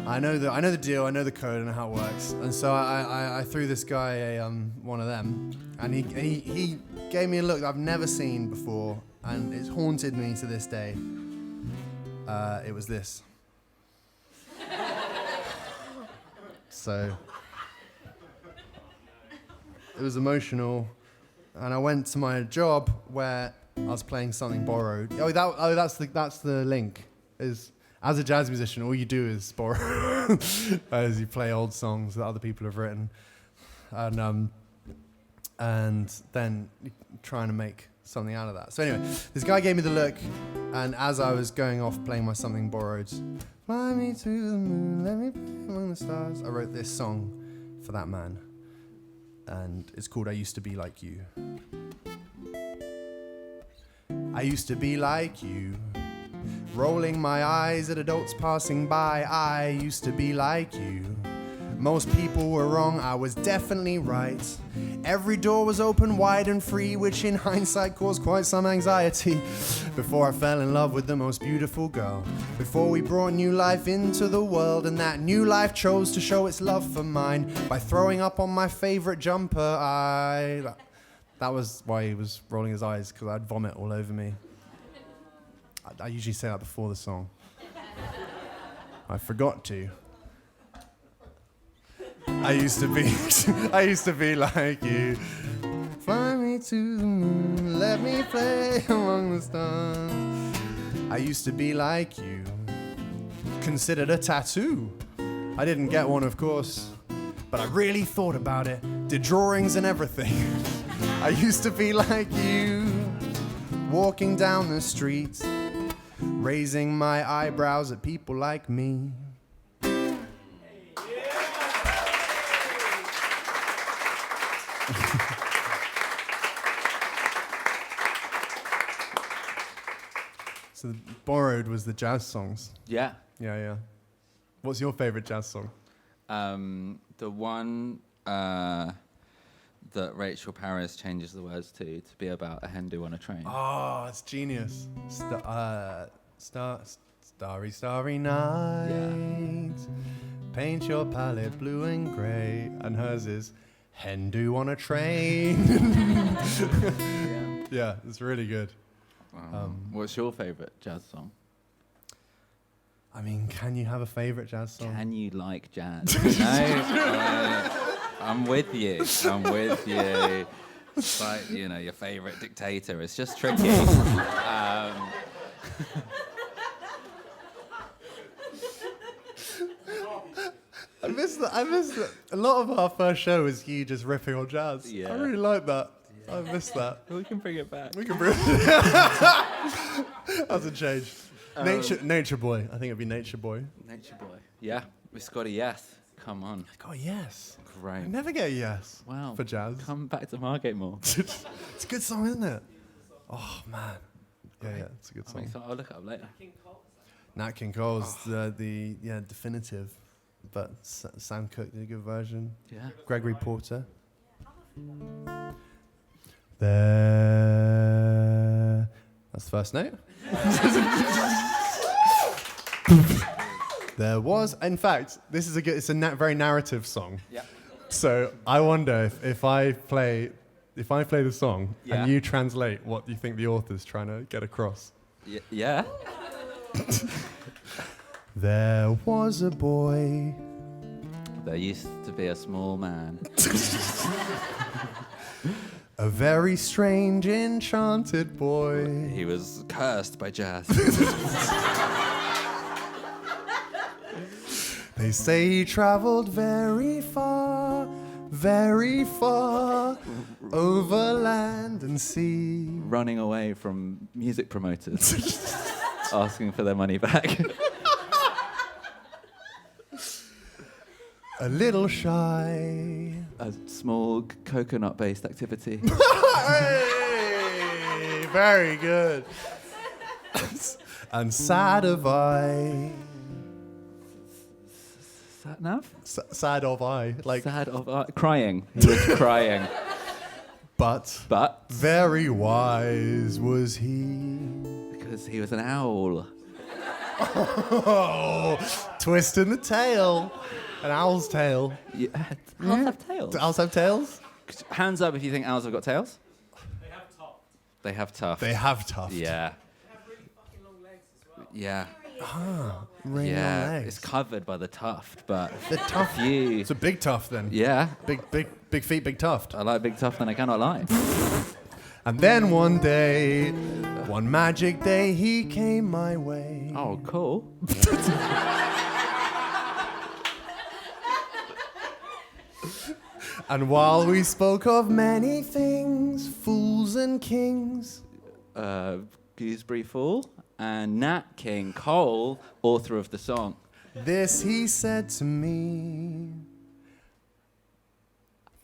I know the deal. I know the code. I know how it works. And so I threw this guy one of them, and he gave me a look that I've never seen before, and it's haunted me to this day. It was this. So it was emotional, and I went to my job where I was playing something borrowed. That's the link. Is as a jazz musician, all you do is borrow, as you play old songs that other people have written, and then trying to make something out of that. So anyway, this guy gave me the look, and as I was going off playing my something borrowed, fly me to the moon, let me play among the stars, I wrote this song for that man, and it's called I Used to Be Like You. I used to be like you, rolling my eyes at adults passing by. I used to be like you. Most people were wrong, I was definitely right. Every door was open wide and free, which in hindsight caused quite some anxiety. Before I fell in love with the most beautiful girl, before we brought new life into the world, and that new life chose to show its love for mine by throwing up on my favorite jumper. That was why he was rolling his eyes, because I'd vomit all over me. I usually say that before the song. I forgot to. I used to be like you. Fly me to the moon, let me play among the stars. I used to be like you. Considered a tattoo. I didn't get one, of course, but I really thought about it. Did drawings and everything. I used to be like you. Walking down the street, raising my eyebrows at people like me. So Borrowed was the jazz songs. Yeah. Yeah. What's your favorite jazz song? The one that Rachel Paris changes the words to be about a hen do on a train. Oh, it's genius. Starry, starry night. Yeah. Paint your palette blue and grey. And hers is hen do on a train. Yeah, it's really good. What's your favourite jazz song? I mean, can you have a favourite jazz song? Can you like jazz? No, I'm with you. It's like, your favourite dictator. It's just tricky. I miss that. A lot of our first show was you just ripping on jazz. Yeah. I really like that. I miss that. We can bring it back. We can bring Hasn't changed. Nature Boy. I think it'd be Nature Boy. Nature Boy. Yeah, we got a yes. Come on. I got a yes. Great. I never get a yes. Wow. For jazz. Come back to Margate more. It's a good song, isn't it? Oh man. Yeah, it's a good song. I'll look it up later. Nat King Cole's the definitive, but Sam Cooke did a good version. Yeah. Gregory Porter. There. That's the first note. There was, in fact, this is it's a very narrative song. Yeah. So I wonder if I play the song and you translate what you think the author's trying to get across. Yeah. There was a boy. There used to be a small man. A very strange, enchanted boy. He was cursed by jazz. They say he traveled very far over land and sea. Running away from music promoters, asking for their money back. A little shy. A small coconut-based activity. Hey, very good. And sad of eye. Sat nav? Sad of eye. Like, Sad of crying. He was crying. but very wise was he. Because he was an owl. Oh, twist in the tail. An owl's tail. Yeah. Owls have tails. Do owls have tails? Hands up if you think owls have got tails. They have top. They have tuft. They have tuft. Yeah. They have really fucking long legs as well. Yeah. Really long Yeah. legs. It's covered by the tuft, but The tuft. you. It's a big tuft then. Yeah. Big feet, big tuft. I like big tuft and I cannot lie. And then one day, one magic day, he came my way. Oh, cool. And while we spoke of many things, fools and kings, Gooseberry Fool and Nat King Cole, author of the song. this he said to me.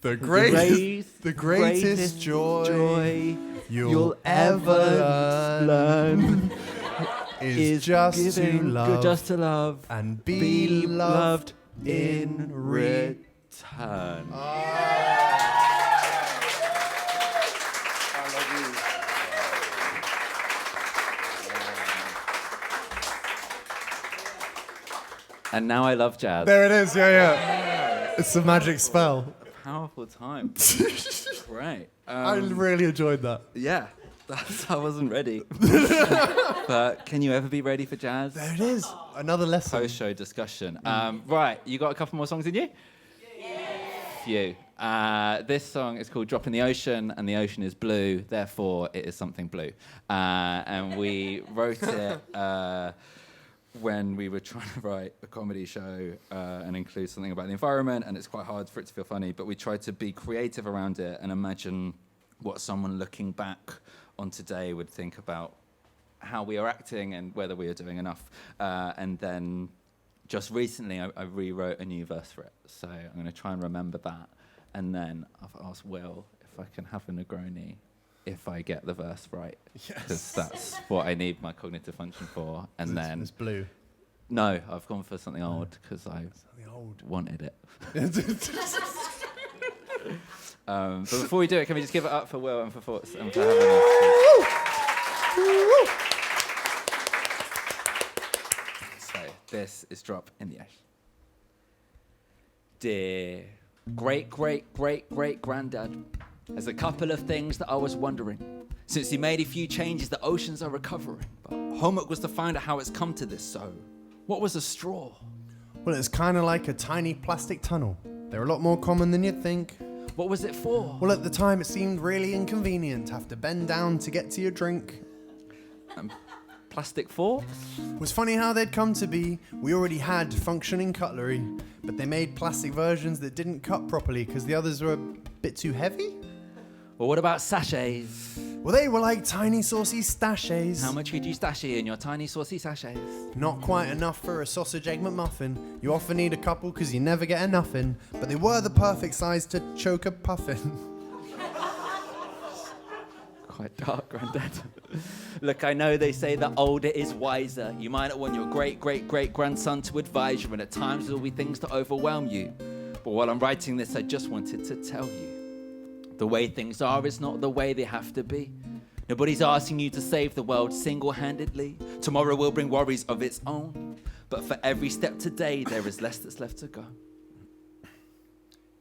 The greatest joy you'll ever learn is just to love just to love and be loved in return. And now I love jazz. There it is, yeah. It's a magic spell. Powerful time. Great. I really enjoyed that. Yeah, I wasn't ready. But can you ever be ready for jazz? There it is. Another lesson. Post-show discussion. Right, you got a couple more songs in you? Few. This song is called Drop in the Ocean, and the ocean is blue, therefore it is something blue. And we wrote it when we were trying to write a comedy show and include something about the environment, and it's quite hard for it to feel funny, but we tried to be creative around it and imagine what someone looking back on today would think about how we are acting and whether we are doing enough. And then just recently I rewrote a new verse for it, so I'm going to try and remember that. And then I've asked Will if I can have a Negroni if I get the verse right, because that's what I need my cognitive function for. And then it's blue. no, I've gone for something old because I Something old. wanted it. But before we do it, can we just give it up for Will and for Thoughts and for having us? So this is Drop in the Ocean. Dear great-great-great-great-granddad, there's a couple of things that I was wondering. Since he made a few changes, the oceans are recovering. But homework was to find out how it's come to this, so what was a straw? Well, it's kind of like a tiny plastic tunnel. They're a lot more common than you'd think. What was it for? Well, at the time, it seemed really inconvenient to have to bend down to get to your drink. Plastic forks? It was funny how they'd come to be. We already had functioning cutlery, but they made plastic versions that didn't cut properly because the others were a bit too heavy. Well, what about sachets? Well, they were like tiny saucy sachets. How much could you stash in your tiny saucy sachets? Not quite enough for a sausage egg McMuffin. You often need a couple because you never get enough in, but they were the perfect size to choke a puffin. Quite dark, Grandad. Look, I know they say that older is wiser. You might not want your great-great-great-grandson to advise you, and at times there will be things to overwhelm you. But while I'm writing this, I just wanted to tell you, the way things are is not the way they have to be. Nobody's asking you to save the world single-handedly. Tomorrow will bring worries of its own. But for every step today, there is less that's left to go.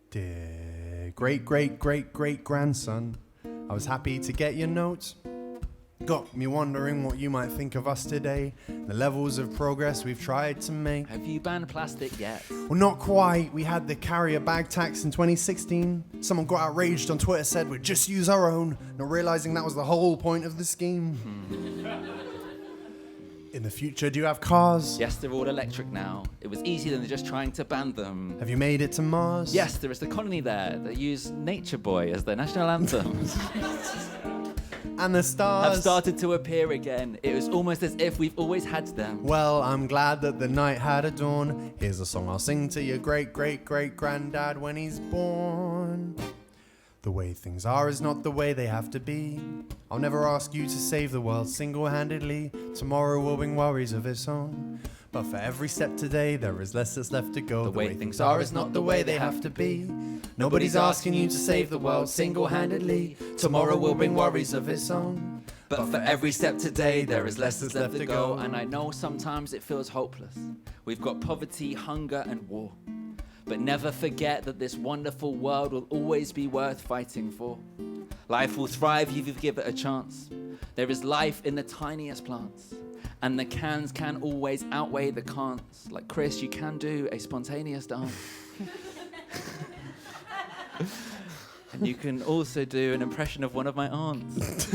Dear great-great-great-great-grandson, I was happy to get your note. Got me wondering what you might think of us today, the levels of progress we've tried to make. Have you banned plastic yet? Well, not quite. We had the carrier bag tax in 2016. Someone got outraged on Twitter, said we'd just use our own, not realizing that was the whole point of the scheme. In the future, do you have cars? Yes, they're all electric now. It was easier than just trying to ban them. Have you made it to Mars? Yes, there is the colony there that use Nature Boy as their national anthem. And the stars Have started to appear again. It was almost as if we've always had them. Well, I'm glad that the night had a dawn. Here's a song I'll sing to your great-great-great-granddad when he's born. The way things are is not the way they have to be. I'll never ask you to save the world single-handedly. Tomorrow will bring worries of its own. But for every step today, there is less that's left to go. The way things are is not the way they have to be. Nobody's asking you to save the world single-handedly. Tomorrow will bring worries of its own. But for every step today, there is less that's left to go. And I know sometimes it feels hopeless. We've got poverty, hunger, and war. But never forget that this wonderful world will always be worth fighting for. Life will thrive if you give it a chance. There is life in the tiniest plants. And the cans can always outweigh the can'ts. Like Chris, you can do a spontaneous dance. And you can also do an impression of one of my aunts.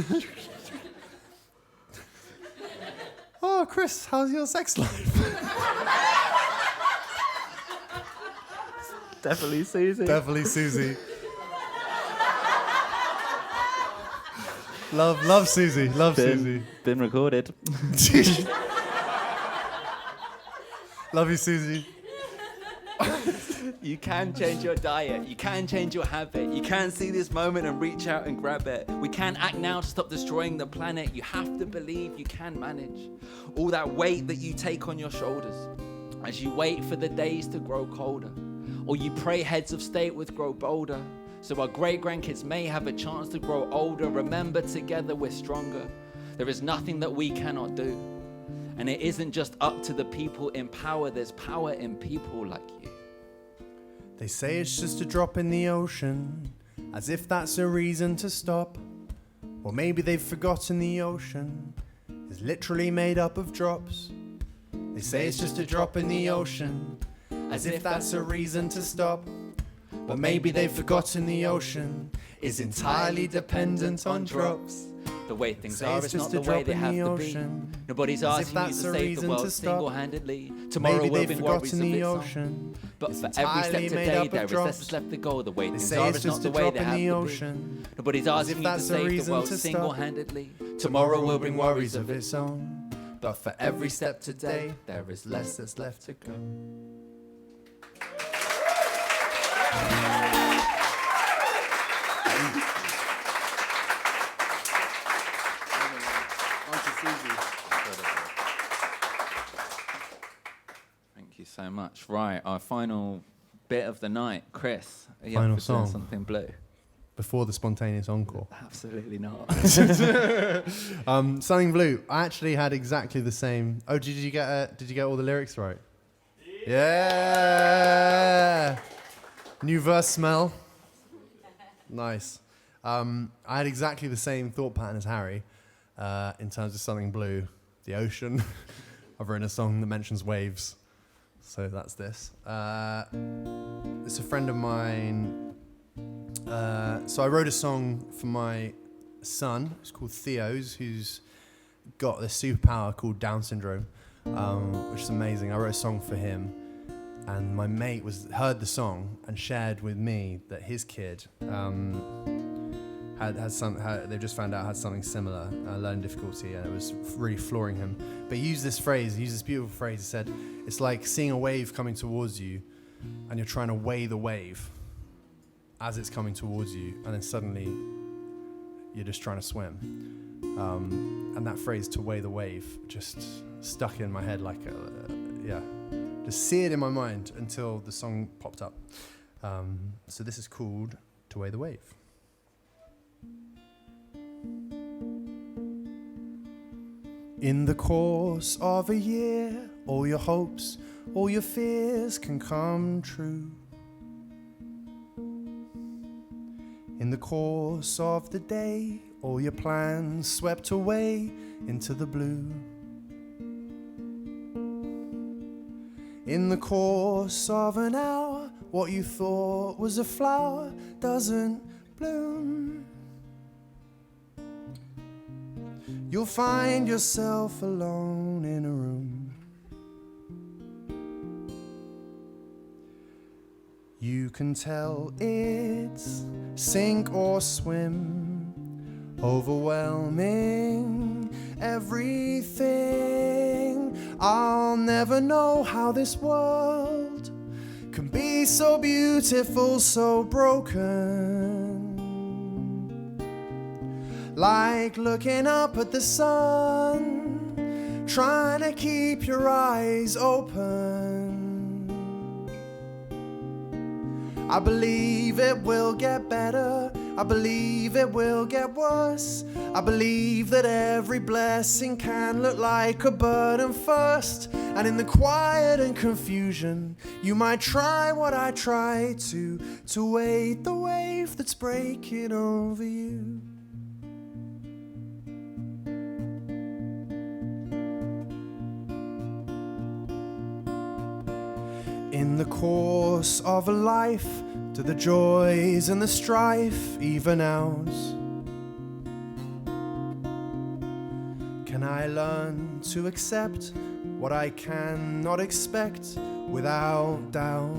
Oh, Chris, how's your sex life? Definitely Susie. Definitely Susie. Love Susie. Love Susie. Been recorded. Love you, Susie. You can change your diet. You can change your habit. You can see this moment and reach out and grab it. We can act now to stop destroying the planet. You have to believe you can manage all that weight that you take on your shoulders as you wait for the days to grow colder. Or you pray heads of state would grow bolder, so our great-grandkids may have a chance to grow older. Remember, together we're stronger. There is nothing that we cannot do. And it isn't just up to the people in power. There's power in people like you. They say it's just a drop in the ocean, as if that's a reason to stop. Or maybe they've forgotten the ocean is literally made up of drops. They say it's just a drop in the ocean, as if that's a reason to stop. But maybe they've forgotten the ocean is entirely dependent on drops. The way things are is not the way they have to be. Nobody's asking you to save the world single-handedly. Tomorrow will bring worries of its own. But for every step today, there is less left to go. The way things are is not the way they have to be. Nobody's asking you to save the world single-handedly. Tomorrow will bring worries of its own. But for every step today, there is less that's left to go. Thank you so much. Right, our final bit of the night. Chris, are you Final up for doing song. something blue? Before the spontaneous encore. Absolutely not. Something Blue. I actually had exactly the same. Oh, did you get all the lyrics right? Yeah. New verse smell. Nice. I had exactly the same thought pattern as Harry in terms of Something Blue, the ocean. I've written a song that mentions waves, so that's this. It's a friend of mine. So I wrote a song for my son. It's called Theo's, who's got this superpower called Down syndrome, which is amazing. I wrote a song for him, and my mate heard the song and shared with me that his kid they just found out had something similar, learning difficulty, and it was really flooring him. But he used this beautiful phrase. He said, "It's like seeing a wave coming towards you, and you're trying to weigh the wave as it's coming towards you, and then suddenly you're just trying to swim." And that phrase, "to weigh the wave," just stuck in my head like just seared in my mind until the song popped up. So this is called "To Weigh the Wave." In the course of a year, all your hopes, all your fears can come true. In the course of the day, all your plans swept away into the blue. In the course of an hour, what you thought was a flower doesn't bloom. You'll find yourself alone in a room. You can tell it's sink or swim, overwhelming everything. I'll never know how this world can be so beautiful, so broken. Like looking up at the sun, trying to keep your eyes open. I believe it will get better, I believe it will get worse. I believe that every blessing can look like a burden first. And in the quiet and confusion, you might try what I try to wait the wave that's breaking over you. In the course of a life, do the joys and the strife even out? Can I learn to accept what I cannot expect without doubt?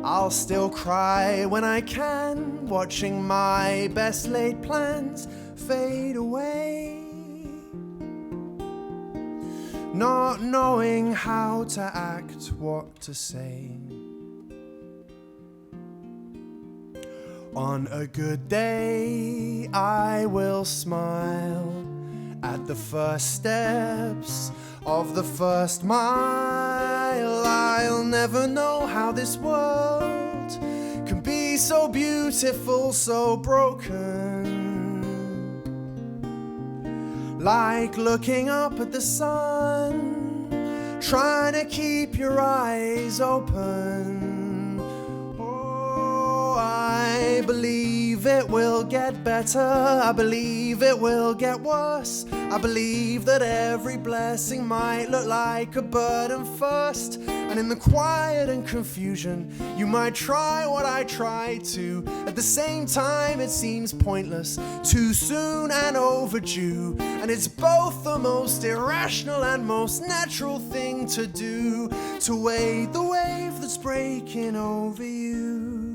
I'll still cry when I can, watching my best laid plans fade away. Not knowing how to act, what to say. On a good day, I will smile at the first steps of the first mile. I'll never know how this world can be so beautiful, so broken. Like looking up at the sun, trying to keep your eyes open. Oh, I believe it will get better, I believe it will get worse. I believe that every blessing might look like a burden first. And in the quiet and confusion, you might try what I try to. At the same time, it seems pointless, too soon and overdue. And it's both the most irrational and most natural thing to do, to wait the wave that's breaking over you.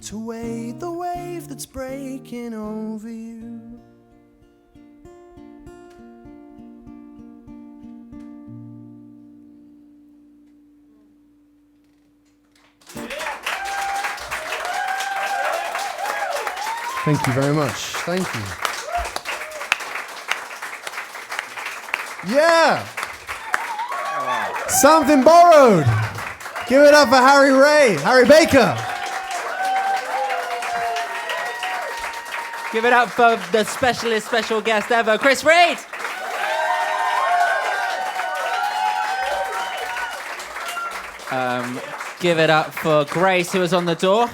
To wait the wave that's breaking over you. Thank you very much. Thank you. Yeah. Something borrowed. Give it up for Harry Baker. Give it up for the special guest ever, Chris Reed. Give it up for Grace, who was on the door,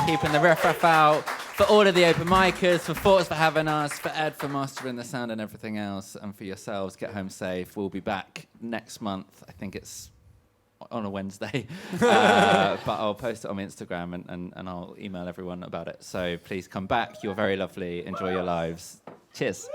keeping the riff out, for all of the open micers, for Thoughts for having us, for Ed for mastering the sound and everything else, and for yourselves. Get home safe. We'll be back next month. I think it's on a Wednesday, but I'll post it on my Instagram and I'll email everyone about it. So please come back. You're very lovely. Enjoy your lives. Cheers.